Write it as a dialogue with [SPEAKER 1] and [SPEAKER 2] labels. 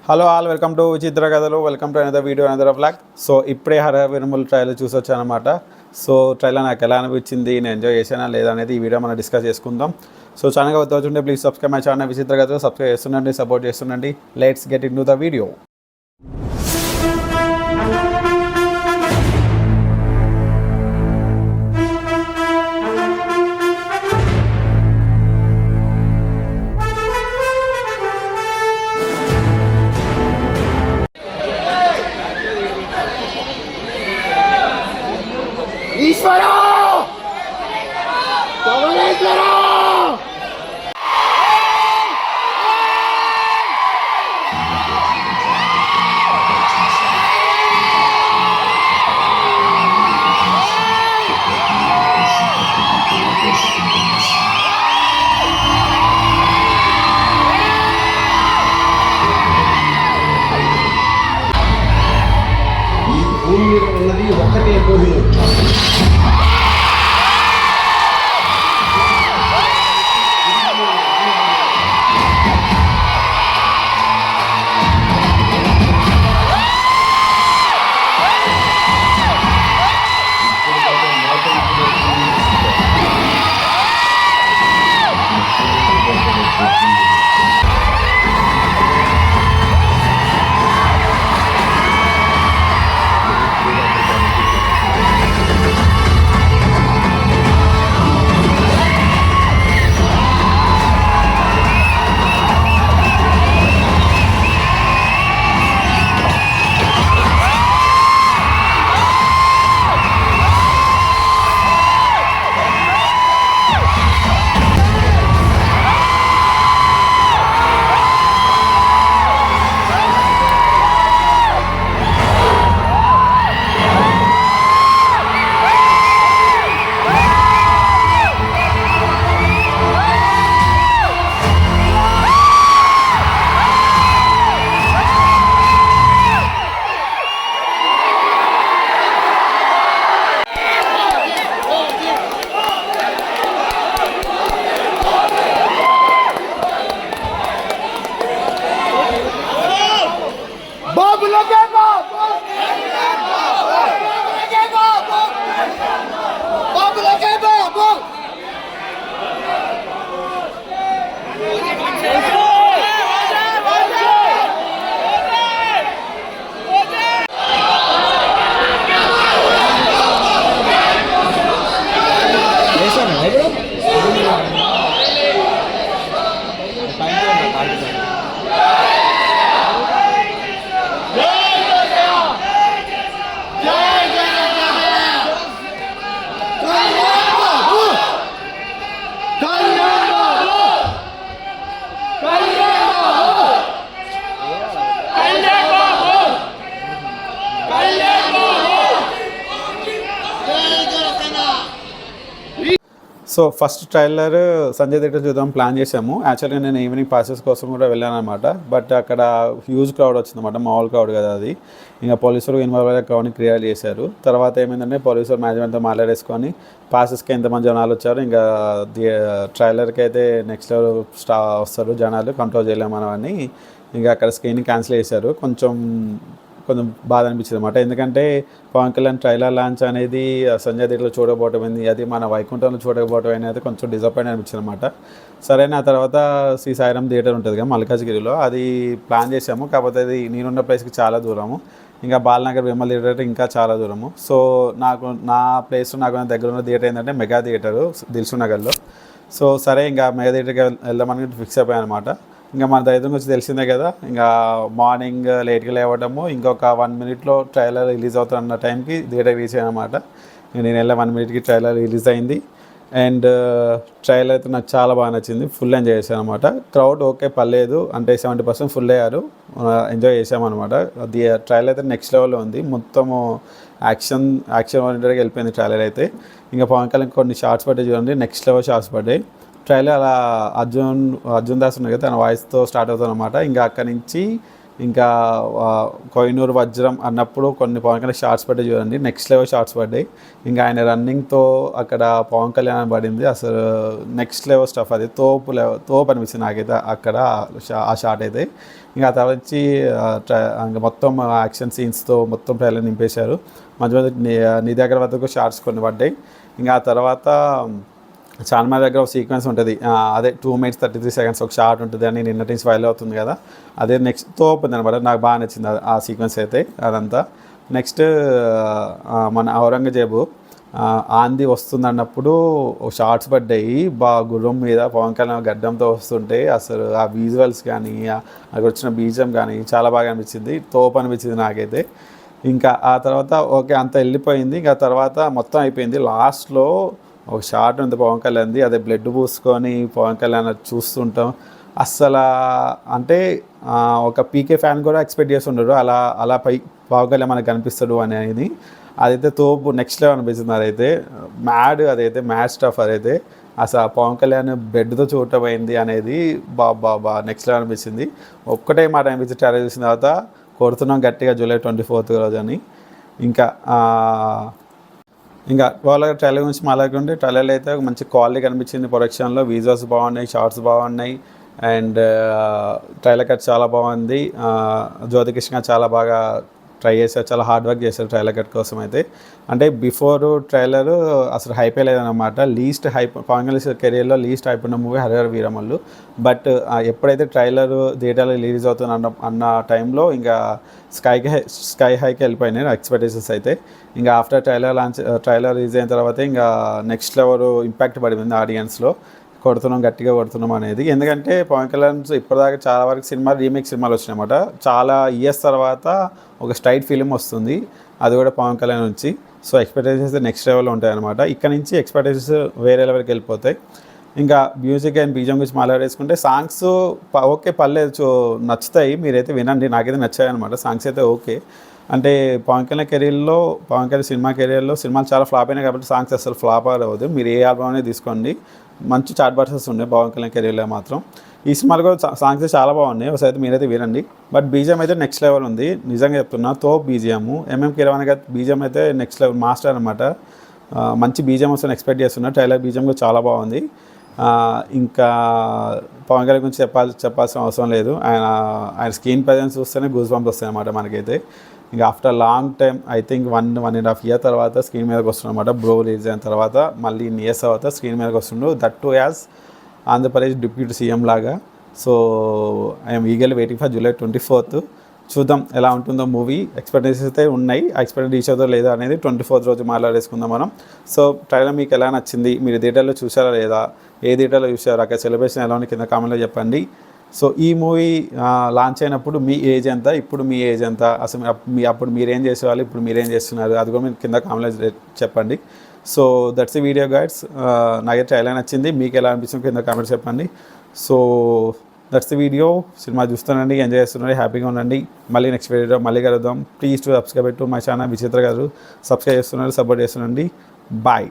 [SPEAKER 1] Hello all, welcome to విచిత్ర కథలు. Welcome to another video, another vlog. So ఇప్పుడే హరవిరముల trailer చూసి వచ్చానమాట. సో ట్రైలర్ నాకు ఎలా అనిపించింది, నేను ఎంజాయ్ చేశానా లేదా అనేది ఈ వీడియో మనం డిస్కస్ చేసుకుందాం. సో ఛానల్గా వచ్చుంటే ప్లీజ్ సబ్స్క్రైబ్ మై ఛానల్ విచిత్ర కథలు. సబ్స్క్రైబ్ చేస్తుండండి, సపోర్ట్ చేస్తుండండి. Let's get in to the video.
[SPEAKER 2] ఈశ్వరా పవనేశ్వరా ఈ భూమి మీద ఉన్నది ఒక్కటే Kohinoor.
[SPEAKER 1] So first trailer Sanjay theatre చూద్దాం ప్లాన్ చేసాము. యాక్చువల్గా నేను ఈవినింగ్ పాసెస్ కోసం కూడా వెళ్ళాను అనమాట. బట్ అక్కడ హ్యూజ్ క్రౌడ్ వచ్చిందన్నమాట, మామూలు క్రౌడ్ కదా అది. ఇంకా పోలీసులు ఇన్వాల్వ్ అయ్యే క్రౌడ్ని క్లియర్ చేశారు. తర్వాత ఏమైందంటే పోలీసులు మేనేజ్మెంట్తో మాట్లాడేసుకొని పాసెస్కి ఎంతమంది జనాలు వచ్చారు, ఇంకా ట్రైలర్కి అయితే నెక్స్ట్ లెవెల్ వస్తారు జనాలు, కంట్రోల్ చేయలేము అని ఇంకా అక్కడ స్క్రీన్ క్యాన్సిల్ చేశారు. కొంచెం బాధ అనిపించింది అనమాట. ఎందుకంటే పవన్ కళ్యాణ్ ట్రైలర్ లాంచ్ అనేది సంజయ్ థియేటర్లో చూడకపోవటమైంది, అది మన వైకుంఠంలో చూడకపోవటం అనేది కొంచెం డిసప్పాయింట్ అనిపించింది అనమాట. సరే, ఆ తర్వాత శ్రీ సాయిరామ్ థియేటర్ ఉంటుంది కదా మల్కాజ్గిరిలో, అది ప్లాన్ చేసాము. కాకపోతే అది నేనున్న ప్లేస్కి చాలా దూరము, ఇంకా బాలనగర్ విమల్ థియేటర్ ఇంకా చాలా దూరము. సో నా ప్లేస్ నాకు దగ్గర ఉన్న థియేటర్ ఏంటంటే మెగా థియేటరు దిల్సుఖ్ నగర్లో. సో సరే, ఇంకా మెగా థియేటర్కి వెళ్దామని ఫిక్స్ అయిపోయాను అనమాట. ఇంకా మన దైవం గురించి తెలిసిందే కదా, ఇంకా మార్నింగ్ లేట్గా లేవడము, ఇంకొక 1 minute ట్రైలర్ రిలీజ్ అవుతున్న టైంకి థియేటర్ రీచ్ అయ్యాను అనమాట. నేను వెళ్ళే 1 minute ట్రైలర్ రిలీజ్ అయింది. అండ్ ట్రైలర్ అయితే నాకు చాలా బాగా నచ్చింది, ఫుల్ ఎంజాయ్ చేశాను అనమాట. క్రౌడ్ ఓకే పర్లేదు, అంటే 70% ఫుల్ అయ్యారు, ఎంజాయ్ చేసామన్నమాట. అది ట్రైలర్ అయితే నెక్స్ట్ లెవెల్లో ఉంది, మొత్తము యాక్షన్ ఓరియంటెడ్గా వెళ్ళిపోయింది ట్రైలర్ అయితే. ఇంకా పవన్ కళ్యాణ్ కొన్ని షార్ట్స్ పడ్డాయి చూడండి, నెక్స్ట్ లెవెల్ షార్ట్స్ పడ్డాయి. ట్రైలర్ అలా అర్జున్ దాస్ ఉన్నాయి కదా, తన వాయిస్తో స్టార్ట్ అవుతుంది అనమాట. ఇంకా అక్కడి నుంచి ఇంకా కోహినూర్ వజ్రం అన్నప్పుడు కొన్ని పవన్ కళ్యాణ్ షార్ట్స్ పడ్డాయి చూడండి, నెక్స్ట్ లెవెల్ షార్ట్స్ పడ్డాయి. ఇంకా ఆయన రన్నింగ్తో అక్కడ పవన్ కళ్యాణ్ పడింది, అసలు నెక్స్ట్ లెవెల్ స్టఫ్, అది తోపు అనిపిస్తుంది నాకైతే అక్కడ ఆ షార్ట్ అయితే. ఇంకా ఆ తర్వాత వచ్చి ఇంకా మొత్తం యాక్షన్ సీన్స్తో మొత్తం ట్రైలర్ నింపేశారు. మధ్య మధ్య నీ దగ్గర వద్దకు షార్ట్స్ కొన్ని పడ్డాయి. ఇంకా ఆ తర్వాత చార్మినార్ దగ్గర ఒక సీక్వెన్స్ ఉంటుంది, అదే 2 minutes 33 seconds ఒక షార్ట్ ఉంటుంది అని నిన్నటి నుంచి వైరల్ అవుతుంది కదా, అదే నెక్స్ట్ తోపు అనమాట. నాకు బాగా నచ్చింది ఆ సీక్వెన్స్ అయితే అదంతా. నెక్స్ట్ మన ఔరంగజేబు ఆంది వస్తుంది అన్నప్పుడు షార్ట్స్ పడ్డాయి, గుర్రం మీద పవన్ కళ్యాణ్ గడ్డంతో వస్తుంటే అసలు ఆ విజువల్స్ కానీ అక్కడ వచ్చిన బీజం కానీ చాలా బాగా అనిపించింది, తోపు అనిపించింది నాకైతే. ఇంకా ఆ తర్వాత ఓకే అంతా వెళ్ళిపోయింది. ఇంకా తర్వాత మొత్తం అయిపోయింది. లాస్ట్లో ఒక షార్ట్ ఉంది పవన్ కళ్యాణ్ది, అదే బ్లడ్ పూసుకొని పవన్ కళ్యాణ్ చూస్తుంటాం. అస్సలు అంటే ఒక పీకే ఫ్యాన్ కూడా ఎక్స్పెక్ట్ చేస్తుంటారు అలా పవన్ కళ్యాణ్ మనకు కనిపిస్తాడు అనేది. అదైతే తోపు నెక్స్ట్ లెవెల్ అనిపించింది. అదైతే అదైతే మ్యాడ్ స్టఫ్. అదైతే అసలు ఆ పవన్ కళ్యాణ్ బెడ్తో చూడటం అయింది అనేది బా నెక్స్ట్ లెవెల్ అనిపించింది. ఒక్కటే మాట అనిపించింది ట్రైలర్ చూసిన తర్వాత, కొడుతున్నాం గట్టిగా జూలై 24th రోజు అని. ఇంకా వాళ్ళ ట్రైలర్ గురించి మాట్లాడుకుంటే, ట్రైలర్లో అయితే ఒక మంచి క్వాలిటీ కనిపించింది, ప్రొడక్షన్లో విజువల్స్ బాగున్నాయి, షార్ట్స్ బాగున్నాయి, అండ్ ట్రైలర్ కట్ చాలా బాగుంది. జ్యోతికృష్ణ చాలా బాగా ట్రై చేశారు, చాలా హార్డ్ వర్క్ చేశారు ట్రైలర్ కట్ కోసం అయితే. అంటే బిఫోర్ ట్రైలర్ అసలు హైపే లేదన్నమాట. లీస్ట్ హైప్ పవన్ కళ్యాణ్ కెరియర్లో లీస్ట్ హైప్ ఉన్న మూవీ హరిహర వీరమల్లు. బట్ ఎప్పుడైతే ట్రైలర్ థియేటర్లో రిలీజ్ అవుతుంది అన్న టైంలో ఇంకా స్కై హైకి వెళ్ళిపోయినాయి ఎక్స్పెక్టేషన్స్ అయితే. ఇంకా ఆఫ్టర్ ట్రైలర్ రిలీజ్ అయిన తర్వాత ఇంకా నెక్స్ట్ లెవెల్ ఇంపాక్ట్ పడింది ఆడియన్స్లో. గట్టిగా కొడుతున్నాం అనేది. ఎందుకంటే పవన్ కళ్యాణ్ ఇప్పటిదాకా చాలా వరకు రీమేక్ సినిమాలు వచ్చినాయన్నమాట. చాలా ఇయర్స్ తర్వాత ఒక స్ట్రైట్ ఫిలిం వస్తుంది, అది కూడా పవన్ కళ్యాణ్ నుంచి. సో ఎక్స్పెక్టేషన్స్ నెక్స్ట్ లెవెల్లో ఉంటాయన్నమాట. ఇక్కడ నుంచి ఎక్స్పెక్టేషన్స్ వేరే లెవెల్కి వెళ్ళిపోతాయి. ఇంకా మ్యూజిక్ అండ్ బీజం గురించి మాట్లాడేసుకుంటే, సాంగ్స్ ఓకే పర్లేదు, నచ్చుతాయి, మీరైతే వినండి. నాకైతే నచ్చాయి అనమాట సాంగ్స్ అయితే. ఓకే అంటే పవన్ కళ్యాణ్ సినిమా కెరీర్లో సినిమాలు చాలా ఫ్లాప్ అయినాయి కాబట్టి సాంగ్స్ అసలు ఫ్లాప్ అవ్వదు. మీరు ఏ ఆల్బమ్ అనేది తీసుకోండి, మంచి చార్ట్ బస్టర్స్ ఉన్నాయి పవన్ కళ్యాణ్ కెరీర్లో మాత్రం. ఈ సినిమాలు కూడా సాంగ్స్ చాలా బాగున్నాయి, ఒకసారి మీరైతే వినండి. బట్ బీజిఎం అయితే నెక్స్ట్ లెవెల్ ఉంది, నిజంగా చెప్తున్నా. బీజిఎం ఎంఎం కీరవాణి గారి బీజిఎం అయితే నెక్స్ట్ లెవెల్, మాస్టర్ అనమాట. మంచి బీజిఎం వస్తుంది ఎక్స్పెక్ట్ చేస్తున్నా. ట్రైలర్ బీజిఎం కూడా చాలా బాగుంది. ఇంకా పవన్ కళ్యాణ్ గురించి చెప్పాల్సిన అవసరం లేదు. ఆయన స్క్రీన్ ప్రెజెన్స్ చూస్తేనే గూస్ బంప్స్ వస్తాయి అన్నమాట మనకైతే. ఇంకా after long time, I think 1.5 year తర్వాత స్క్రీన్ మీదకి వస్తుందన్నమాట. బ్రో రిలీజ్ అయిన తర్వాత మళ్ళీ ఇన్ని ఇయర్స్ తర్వాత స్క్రీన్ మీదకి వస్తుండు, that to as Andhra Pradesh deputy CM లాగా. So I'm eagerly waiting for July 24th. చూద్దాం ఎలా ఉంటుందో మూవీ. ఎక్స్పెక్టేషన్స్ అయితే ఉన్నాయి, ఎక్స్పెక్ట్ రీచ్ అవుతుందో లేదో అనేది 24th రోజు మాట్లాడేసుకుందాం మనం. సో ట్రైలర్ మీకు ఎలా నచ్చింది, మీరు థియేటర్లో చూసారా లేదా, ఏ థియేటర్లో చూసారు, అక్కడ సెలబ్రేషన్ ఎలా ఉంది కింద కామెంట్లో చెప్పండి. సో ఈ మూవీ లాంచ్ అయినప్పుడు మీ ఏజ్ ఎంత, ఇప్పుడు మీ ఏజ్ ఎంత, అసలు అప్పుడు మీరేం చేసేవాళ్ళు, ఇప్పుడు మీరేం చేస్తున్నారు, అది కూడా మీరు కింద కామెంట్లో చెప్పండి. So that's the video guides. నాకైతే ట్రైలర్ నచ్చింది, మీకు ఎలా అనిపిస్తుంది కింద కామెంట్స్ చెప్పండి. So that's the video. Cinema చూస్తానండి, ఎంజాయ్ చేస్తున్నారండి, హ్యాపీగా ఉండండి. మళ్ళీ నెక్స్ట్ వీడియో మళ్ళీ కలుద్దాం. Please to subscribe to my channel. విచిత్ర గారు సబ్స్క్రైబ్ చేస్తున్నారు, సపోర్ట్ చేస్తున్నాండి. బాయ్.